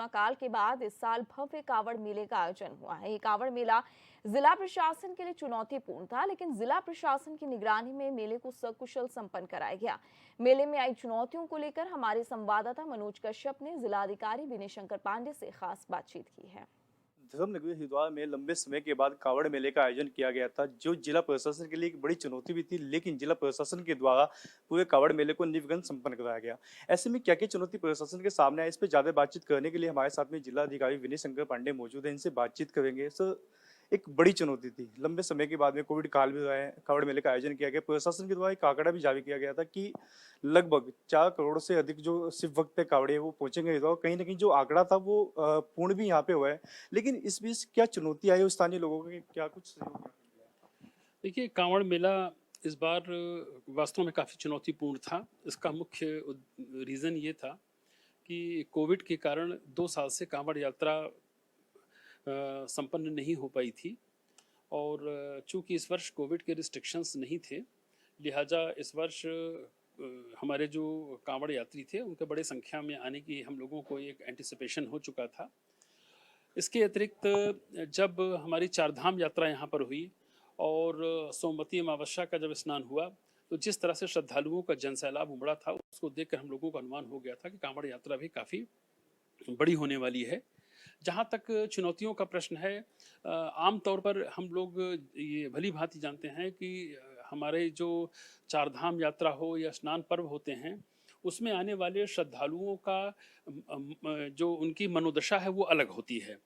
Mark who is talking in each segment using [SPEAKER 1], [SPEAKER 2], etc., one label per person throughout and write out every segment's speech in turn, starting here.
[SPEAKER 1] Corona काल के बाद इस साल भव्य कांवड़ मेले का आयोजन हुआ है। ये कांवड़ मेला जिला प्रशासन के लिए चुनौतीपूर्ण था, लेकिन जिला प्रशासन की निगरानी में मेले को सकुशल संपन्न कराया गया। मेले में आई चुनौतियों को लेकर हमारे संवाददाता मनोज कश्यप ने जिलाधिकारी विनय शंकर पांडे से खास बातचीत की है।
[SPEAKER 2] धर्मनगरी हरिद्वार में लंबे समय के बाद कावड़ मेले का आयोजन किया गया था, जो जिला प्रशासन के लिए एक बड़ी चुनौती भी थी, लेकिन जिला प्रशासन के द्वारा पूरे कावड़ मेले को निर्विघ्न संपन्न कराया गया। ऐसे में क्या-क्या चुनौती प्रशासन के सामने आई, इस पे ज्यादा बातचीत करने के लिए हमारे साथ में जिला अधिकारी विनय शंकर पांडे मौजूद है। इनसे बातचीत करेंगे। सर, एक बड़ी चुनौती थी, लंबे समय के बाद में कोविड काल भी रहा है, कावड़ मेले का आयोजन किया गया। प्रशासन के द्वारा एक आंकड़ा भी जारी किया गया था कि लगभग 4 करोड़ से अधिक जो शिव भक्त है कावड़िए वो पहुंचेंगे हरिद्वार। कहीं न कहीं जो आंकड़ा था वो पूर्ण भी यहाँ पे हुआ है। लेकिन इस बीच क्या चुनौती आई, स्थानीय लोगों के क्या कुछ सहयोग?
[SPEAKER 3] देखिए, कांवड़ मेला इस बार वास्तव में काफ़ी चुनौतीपूर्ण था। इसका मुख्य रीज़न ये था कि कोविड के कारण 2 साल से कांवड़ यात्रा संपन्न नहीं हो पाई थी और चूँकि इस वर्ष कोविड के रिस्ट्रिक्शंस नहीं थे, लिहाजा इस वर्ष हमारे जो कांवड़ यात्री थे उनके बड़े संख्या में आने की हम लोगों को एक एंटिसिपेशन हो चुका था। इसके अतिरिक्त जब हमारी चारधाम यात्रा यहाँ पर हुई और सोमवती अमावस्या का जब स्नान हुआ, तो जिस तरह से श्रद्धालुओं का जनसैलाब उमड़ा था, उसको देखकर हम लोगों का अनुमान हो गया था कि कांवड़ यात्रा भी काफ़ी बड़ी होने वाली है। जहाँ तक चुनौतियों का प्रश्न है, आम तौर पर हम लोग ये भली-भांति जानते हैं कि हमारे जो चारधाम यात्रा हो या स्नान पर्व होते हैं, उसमें आने वाले श्रद्धालुओं का जो उनकी मनोदशा है वो अलग होती है।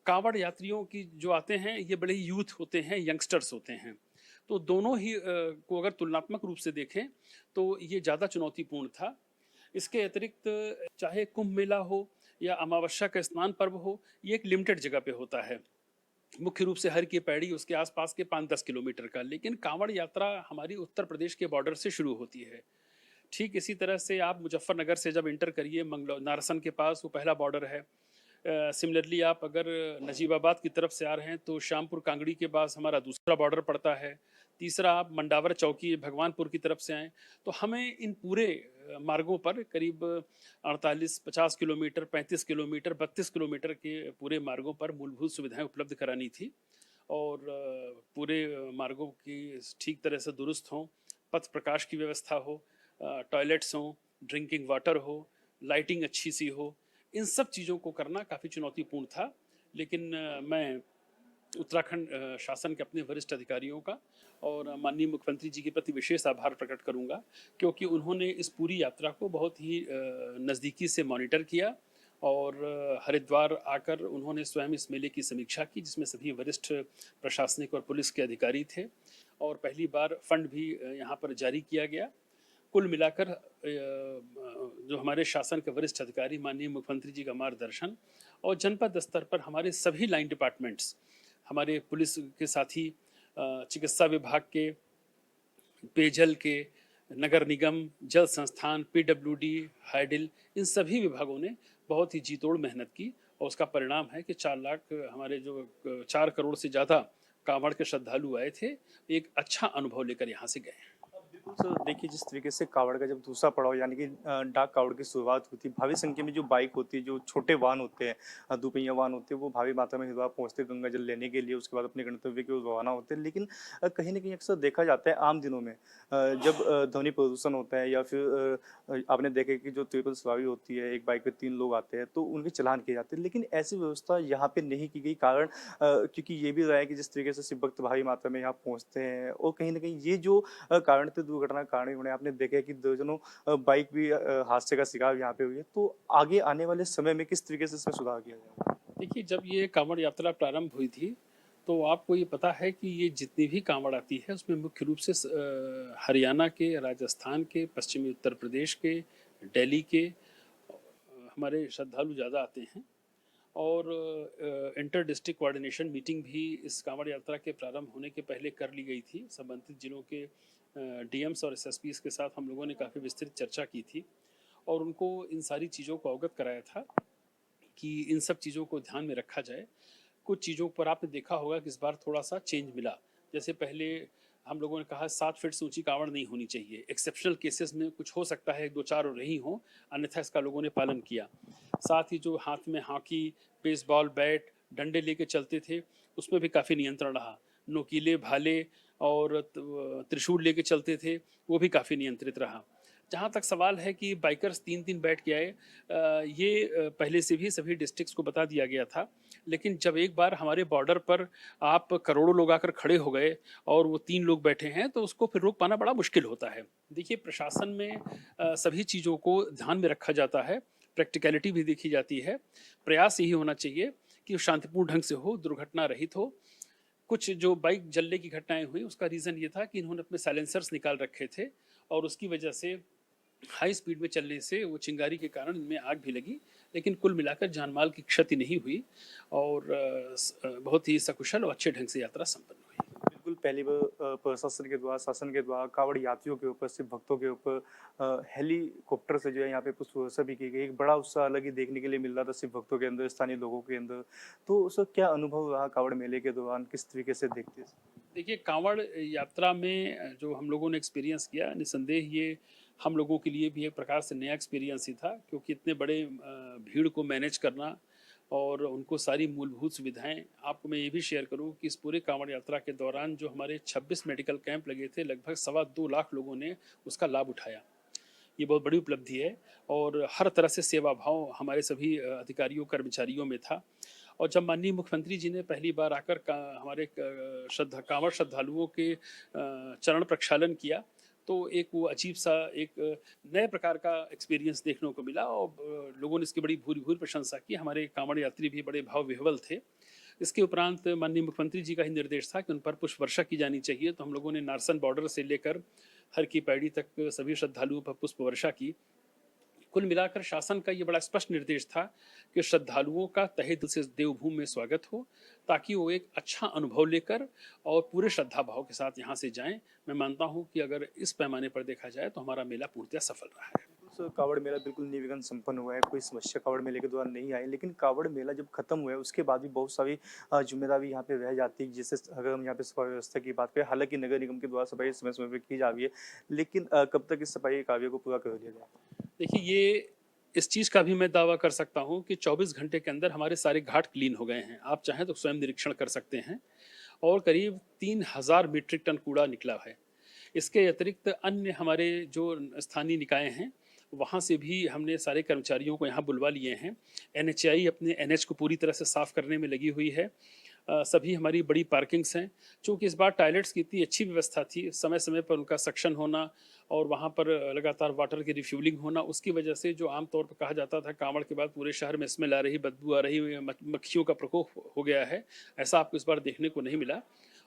[SPEAKER 3] कांवड़ यात्रियों की जो आते हैं ये बड़े यूथ होते हैं, यंगस्टर्स होते हैं। तो दोनों ही को अगर तुलनात्मक रूप से देखें तो ये ज़्यादा चुनौतीपूर्ण था। इसके अतिरिक्त चाहे कुंभ मेला हो या अमावस्या का स्नान पर्व हो, ये एक लिमिटेड जगह पे होता है। मुख्य रूप से हर की पैड़ी उसके आसपास के 5-10 किलोमीटर का, लेकिन कांवड़ यात्रा हमारी उत्तर प्रदेश के बॉर्डर से शुरू होती है। ठीक इसी तरह से आप मुजफ्फरनगर से जब इंटर करिए, मंगलौ नारसन के पास वो पहला बॉर्डर है। सिमिलरली आप अगर नजीबाबाद की तरफ से आ रहे हैं तो श्यामपुर कांगड़ी के पास हमारा दूसरा बॉर्डर पड़ता है। तीसरा आप मंडावर चौकी भगवानपुर की तरफ से आएँ तो हमें इन पूरे मार्गों पर करीब 48-50 किलोमीटर, 35 किलोमीटर, 32 किलोमीटर के पूरे मार्गों पर मूलभूत सुविधाएं उपलब्ध करानी थी और पूरे मार्गों की ठीक तरह से दुरुस्त हों, पथ प्रकाश की व्यवस्था हो, टॉयलेट्स हों, ड्रिंकिंग वाटर हो, लाइटिंग अच्छी सी हो। इन सब चीज़ों को करना काफ़ी चुनौतीपूर्ण था, लेकिन मैं उत्तराखंड शासन के अपने वरिष्ठ अधिकारियों का और माननीय मुख्यमंत्री जी के प्रति विशेष आभार प्रकट करूंगा, क्योंकि उन्होंने इस पूरी यात्रा को बहुत ही नज़दीकी से मॉनिटर किया और हरिद्वार आकर उन्होंने स्वयं इस मेले की समीक्षा की, जिसमें सभी वरिष्ठ प्रशासनिक और पुलिस के अधिकारी थे और पहली बार फंड भी यहाँ पर जारी किया गया। कुल मिलाकर जो हमारे शासन के वरिष्ठ अधिकारी, माननीय मुख्यमंत्री जी का मार्गदर्शन और जनपद स्तर पर हमारे सभी लाइन डिपार्टमेंट्स, हमारे पुलिस के साथी, चिकित्सा विभाग के, पेयजल के, नगर निगम, जल संस्थान, पीडब्ल्यूडी, हाइडिल, इन सभी विभागों ने बहुत ही जी तोड़ मेहनत की और उसका परिणाम है कि 4 लाख हमारे जो 4 करोड़ से ज़्यादा कांवड़ के श्रद्धालु आए थे, एक अच्छा अनुभव लेकर यहाँ से गए।
[SPEAKER 2] बिल्कुल सर, देखिए जिस तरीके से कावड़ का जब दूसरा पड़ाव यानी कि डाक कावड़ की शुरुआत होती है, भारी संख्या में जो बाइक होती है, जो छोटे वाहन होते हैं, दुपहिया वाहन होते हैं, वो भारी मात्रा में हरिद्वार पहुंचते हैं गंगा जल लेने के लिए, उसके बाद अपने गंतव्य की ओर रवाना होते हैं। लेकिन कहीं न कहीं अक्सर देखा जाता है आम दिनों में जब ध्वनि प्रदूषण होता है या फिर आपने देखा कि जो ट्रिपल सवारी होती है, एक बाइक पे 3 लोग आते हैं, तो उनके चालान किए जाते हैं। लेकिन ऐसी व्यवस्था यहाँ पे नहीं की गई, कारण क्योंकि ये भी रहा है कि जिस तरीके से शिव भक्त भारी मात्रा में यहाँ पहुँचते हैं और कहीं न कहीं ये जो कारण थे दुर्घटना के कारण होने, आपने देखा है कि दर्जनों बाइक भी हादसे का शिकार यहाँ पे हुई है। तो आगे आने वाले समय में किस तरीके से इसमें सुधार किया जाएगा?
[SPEAKER 3] देखिए, जब ये कांवड़ यात्रा प्रारंभ हुई थी, तो आपको ये पता है कि ये जितनी भी कांवड़ आती है, उसमें मुख्य रूप से हरियाणा के, राजस्थान के, पश्चिमी उत्तर प्रदेश के, दिल्ली के हमारे श्रद्धालु ज़्यादा आते हैं और इंटर डिस्ट्रिक्ट कोऑर्डिनेशन मीटिंग भी इस कांवड़ यात्रा के प्रारंभ होने के पहले कर ली गई थी। संबंधित जिलों के डीएम्स और एसएसपीज के साथ हम लोगों ने काफ़ी विस्तृत चर्चा की थी और उनको इन सारी चीज़ों को अवगत कराया था कि इन सब चीज़ों को ध्यान में रखा जाए। कुछ चीज़ों पर आपने देखा होगा कि इस बार थोड़ा-सा चेंज मिला। जैसे पहले हम लोगों ने कहा 7 फीट से ऊँची काँवड़ नहीं होनी चाहिए। एक्सेप्शनल केसेस में कुछ हो सकता है 1-2-4 और नहीं हो, अन्यथा इसका लोगों ने पालन किया। साथ ही जो हाथ में हॉकी, बेसबॉल बैट, डंडे लेके चलते थे, उसमें भी काफ़ी नियंत्रण रहा। नोकीले भाले और त्रिशूल लेके चलते थे, वो भी काफ़ी नियंत्रित रहा। जहाँ तक सवाल है कि बाइकर्स 3-3 बैठ के आए, ये पहले से भी सभी डिस्ट्रिक्ट्स को बता दिया गया था। लेकिन जब एक बार हमारे बॉर्डर पर आप करोड़ों लोग आकर खड़े हो गए और वो 3 लोग बैठे हैं, तो उसको फिर रोक पाना बड़ा मुश्किल होता है। देखिए, प्रशासन में सभी चीज़ों को ध्यान में रखा जाता है, प्रैक्टिकलिटी भी देखी जाती है। प्रयास यही होना चाहिए कि शांतिपूर्ण ढंग से हो, दुर्घटना रहित हो। कुछ जो बाइक जलने की घटनाएँ हुई, उसका रीज़न ये था कि इन्होंने अपने साइलेंसर्स निकाल रखे थे और उसकी वजह से हाई स्पीड में चलने से वो चिंगारी के कारण इनमें आग भी लगी। लेकिन कुल मिलाकर जानमाल की क्षति नहीं हुई और बहुत ही सकुशल और अच्छे ढंग से यात्रा संपन्न हुई।
[SPEAKER 2] बिल्कुल, पहली बार प्रशासन के द्वारा, शासन के द्वारा कावड़ यात्रियों के ऊपर, सिर्फ भक्तों के ऊपर हेलीकॉप्टर से जो है यहाँ पे पुष्प वर्षा भी की गई। एक बड़ा उत्साह अलग ही देखने के लिए मिल रहा था सिर्फ भक्तों के अंदर, स्थानीय लोगों के अंदर। तो उसका क्या अनुभव रहा कावड़ मेले के दौरान, किस तरीके से देखते हैं?
[SPEAKER 3] देखिए, कांवड़ यात्रा में जो हम लोगों ने एक्सपीरियंस किया, निसंदेह ये हम लोगों के लिए भी एक प्रकार से नया एक्सपीरियंस ही था, क्योंकि इतने बड़े भीड़ को मैनेज करना और उनको सारी मूलभूत सुविधाएं, आपको मैं ये भी शेयर करूं कि इस पूरे कांवड़ यात्रा के दौरान जो हमारे 26 मेडिकल कैंप लगे थे, लगभग 2.25 लाख लोगों ने उसका लाभ उठाया। ये बहुत बड़ी उपलब्धि है और हर तरह से सेवा भाव हमारे सभी अधिकारियों कर्मचारियों में था। और जब माननीय मुख्यमंत्री जी ने पहली बार आकर हमारे कांवड़ श्रद्धालुओं के चरण प्रक्षालन किया, तो एक वो अजीब सा एक नए प्रकार का एक्सपीरियंस देखने को मिला और लोगों ने इसकी बड़ी भूरी भूरी प्रशंसा की। हमारे कांवड़ यात्री भी बड़े भाव विह्वल थे। इसके उपरांत माननीय मुख्यमंत्री जी का ही निर्देश था कि उन पर पुष्प वर्षा की जानी चाहिए, तो हम लोगों ने नारसन बॉर्डर से लेकर हर की पैड़ी तक सभी श्रद्धालुओं पर पुष्प वर्षा की। कुल मिलाकर शासन का ये बड़ा स्पष्ट निर्देश था कि श्रद्धालुओं का तहे दिल से देवभूमि में स्वागत हो, ताकि वो एक अच्छा अनुभव लेकर और पूरे श्रद्धा भाव के साथ यहाँ से जाएं। मैं मानता हूँ कि अगर इस पैमाने पर देखा जाए तो हमारा मेला पूर्णतः सफल रहा है।
[SPEAKER 2] सर, कावड़ मेला बिल्कुल निर्विघ्न संपन्न हुआ है, कोई समस्या कावड़ मेले के दौरान नहीं आई। लेकिन कावड़ मेला जब खत्म हुआ है उसके बाद भी बहुत सारी जिम्मेदारी यहाँ पे रह जाती है। जैसे अगर हम यहाँ पे सफाई व्यवस्था की बात करें, हालांकि नगर निगम के द्वारा सफाई समय समय पर की जा रही है, लेकिन कब तक इस सफाई कार्य को पूरा कर लिया जाए?
[SPEAKER 3] देखिए, ये इस चीज़ का भी मैं दावा कर सकता हूँ कि 24 घंटे के अंदर हमारे सारे घाट क्लीन हो गए हैं। आप चाहें तो स्वयं निरीक्षण कर सकते हैं और करीब 3000 मीट्रिक टन कूड़ा निकला है। इसके अतिरिक्त अन्य हमारे जो स्थानीय निकाय हैं, वहाँ से भी हमने सारे कर्मचारियों को यहाँ बुलवा लिए हैं। एनएचएआई अपने एनएच को पूरी तरह से साफ करने में लगी हुई है। सभी हमारी बड़ी पार्किंग्स हैं। चूँकि इस बार टॉयलेट्स की इतनी अच्छी व्यवस्था थी, समय समय पर उनका सक्शन होना और वहाँ पर लगातार वाटर की रिफ्यूलिंग होना, उसकी वजह से जो आमतौर पर कहा जाता था कांवड़ के बाद पूरे शहर में स्मेल आ रही, बदबू आ रही, मक्खियों का प्रकोप हो गया है, ऐसा आपको इस बार देखने को नहीं मिला।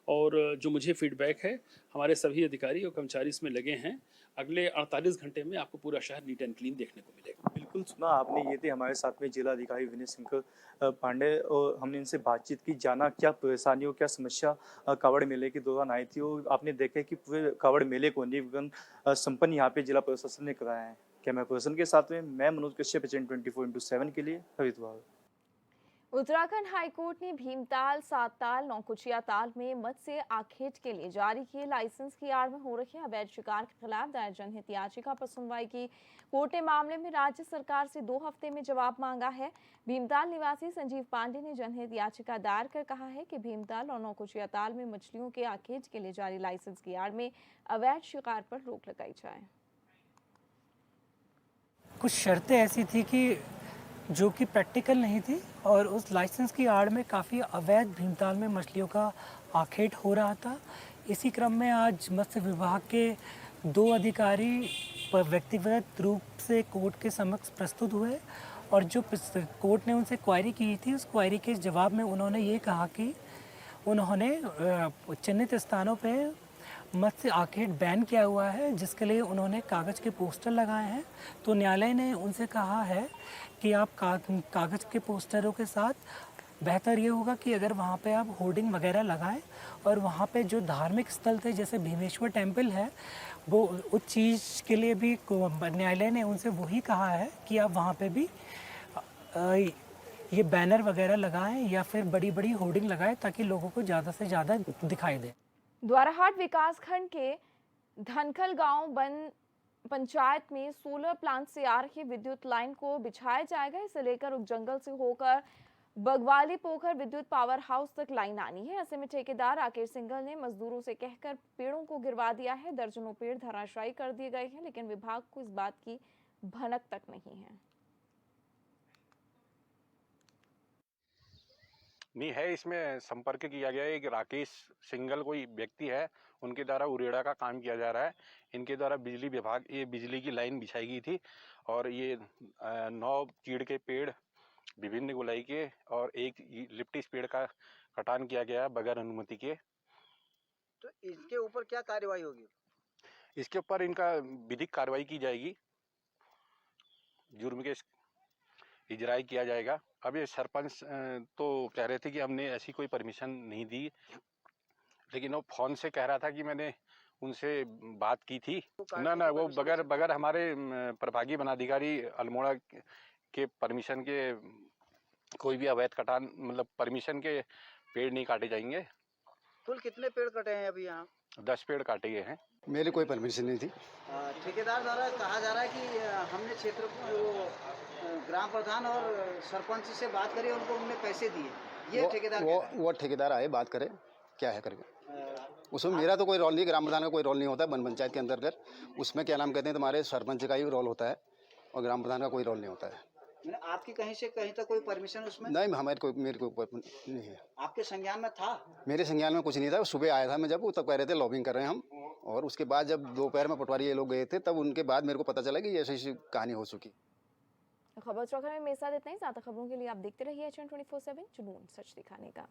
[SPEAKER 3] और जो मुझे फीडबैक है, हमारे सभी अधिकारी और कर्मचारी इसमें लगे हैं। अगले 48 घंटे में आपको पूरा शहर नीट एंड क्लीन देखने को मिलेगा।
[SPEAKER 2] बिल्कुल, सुना आपने। ये थे हमारे साथ में जिला अधिकारी विनय शंकर पांडे, और हमने इनसे बातचीत की, जाना क्या परेशानियों, क्या समस्या कावड़ मेले के दौरान आई थी, और आपने देखा कि पूरे कावड़ मेले को निर्विघ्न संपन्न यहाँ पे जिला प्रशासन ने कराया है। कैमरा पर्सन के साथ में मैं मनोज कश्यप, 24/7 के लिए हरिद्वार।
[SPEAKER 1] उत्तराखंड हाईकोर्ट ने भीमताल, सातताल, नौकुचिया ताल में मत्स्य आखेट के लिए जारी किए लाइसेंस की आड़ में हो रहे अवैध शिकार के खिलाफ दायर जनहित याचिका पर सुनवाई की। कोर्ट ने मामले में राज्य सरकार से 2 हफ्ते में जवाब मांगा है। भीमताल निवासी संजीव पांडे ने जनहित याचिका दायर कर कहा है कि भीमताल और नौकुचिया ताल में मछलियों के आखेट के लिए जारी लाइसेंस की आड़ में अवैध शिकार पर रोक लगाई जाए।
[SPEAKER 4] कुछ शर्तें ऐसी थी कि जो कि प्रैक्टिकल नहीं थी और उस लाइसेंस की आड़ में काफ़ी अवैध भीमताल में मछलियों का आखेट हो रहा था। इसी क्रम में आज मत्स्य विभाग के 2 अधिकारी व्यक्तिगत रूप से कोर्ट के समक्ष प्रस्तुत हुए और जो कोर्ट ने उनसे क्वायरी की थी, उस क्वायरी के जवाब में उन्होंने ये कहा कि उन्होंने चिन्हित स्थानों पे मत्स्य आखेट बैन किया हुआ है, जिसके लिए उन्होंने कागज़ के पोस्टर लगाए हैं। तो न्यायालय ने उनसे कहा है कि आप कागज़ के पोस्टरों के साथ बेहतर ये होगा कि अगर वहाँ पे आप होर्डिंग वगैरह लगाएं और वहाँ पे जो धार्मिक स्थल थे जैसे भीमेश्वर टेम्पल है, वो उस चीज़ के लिए भी न्यायालय ने उनसे वही कहा है कि आप वहाँ पे भी ये बैनर वगैरह लगाएं या फिर बड़ी बड़ी होर्डिंग लगाएं ताकि लोगों को ज़्यादा से ज़्यादा दिखाई दे।
[SPEAKER 1] द्वाराहाट विकासखंड के धनखल गांव वन पंचायत में सोलर प्लांट से आ रही विद्युत लाइन को बिछाया जाएगा। इसे लेकर उप जंगल से होकर बगवाली पोखर विद्युत पावर हाउस तक लाइन आनी है। ऐसे में ठेकेदार राकेश सिंघल ने मजदूरों से कहकर पेड़ों को गिरवा दिया है। दर्जनों पेड़ धराशायी कर दिए गए हैं, लेकिन विभाग को इस बात की भनक तक नहीं है।
[SPEAKER 5] नहीं है, इसमें संपर्क किया गया है। एक राकेश सिंघल कोई व्यक्ति है, उनके द्वारा उरेड़ा का काम किया जा रहा है। इनके द्वारा बिजली विभाग ये बिजली की लाइन बिछाई गई थी और ये 9 चीड़ के पेड़ विभिन्न गोलाई के और एक लिप्टिस पेड़ का कटान किया गया है बगैर अनुमति के।
[SPEAKER 6] तो इसके ऊपर क्या कार्रवाई होगी?
[SPEAKER 5] इसके ऊपर इनका विधिक कार्रवाई की जाएगी, जुर्म के इजराई किया जाएगा। अब ये सरपंच तो कह रहे थे कि हमने ऐसी कोई परमिशन नहीं दी, लेकिन वो फोन से कह रहा था कि मैंने उनसे बात की थी। ना वो बगैर हमारे प्रभागी वनाधिकारी अल्मोड़ा के परमिशन के कोई भी अवैध कटान मतलब परमिशन के पेड़ नहीं काटे जाएंगे।
[SPEAKER 6] कुल कितने पेड़ कटे हैं अभी यहाँ?
[SPEAKER 5] 10 पेड़ काटे गए हैं।
[SPEAKER 7] मेरी कोई परमिशन नहीं थी।
[SPEAKER 6] ठेकेदार द्वारा कहा जा रहा है कि हमने क्षेत्र जो ग्राम प्रधान और सरपंच से बात करी, उनको हमने पैसे दिए। ये ठेकेदार
[SPEAKER 7] वो ठेकेदार आए बात करे क्या है करके, उसमें मेरा तो कोई रोल नहीं, ग्राम प्रधान का कोई रोल नहीं होता है वन पंचायत के अंतर्गत। उसमें क्या नाम कहते हैं, तुम्हारे सरपंच का ही रोल होता है और ग्राम प्रधान का कोई रोल नहीं होता है।
[SPEAKER 6] आपकी कहीं से कहीं तक कोई परमिशन उसमें
[SPEAKER 7] नहीं, मेरे को नहीं है।
[SPEAKER 6] आपके संज्ञान में था?
[SPEAKER 7] मेरे संज्ञान में कुछ नहीं था। सुबह आया था मैं जब, तब कह रहे थे लॉबिंग कर रहे हैं हम, और उसके बाद जब दोपहर में पटवारी ये लोग गए थे तब उनके बाद मेरे को पता चला कि ऐसी कहानी हो चुकी।
[SPEAKER 1] खबर चौका में मेरे साथ इतना ही। ज्यादा खबरों के लिए आप देखते रहिए HN24/7, जुनून सच दिखाने का।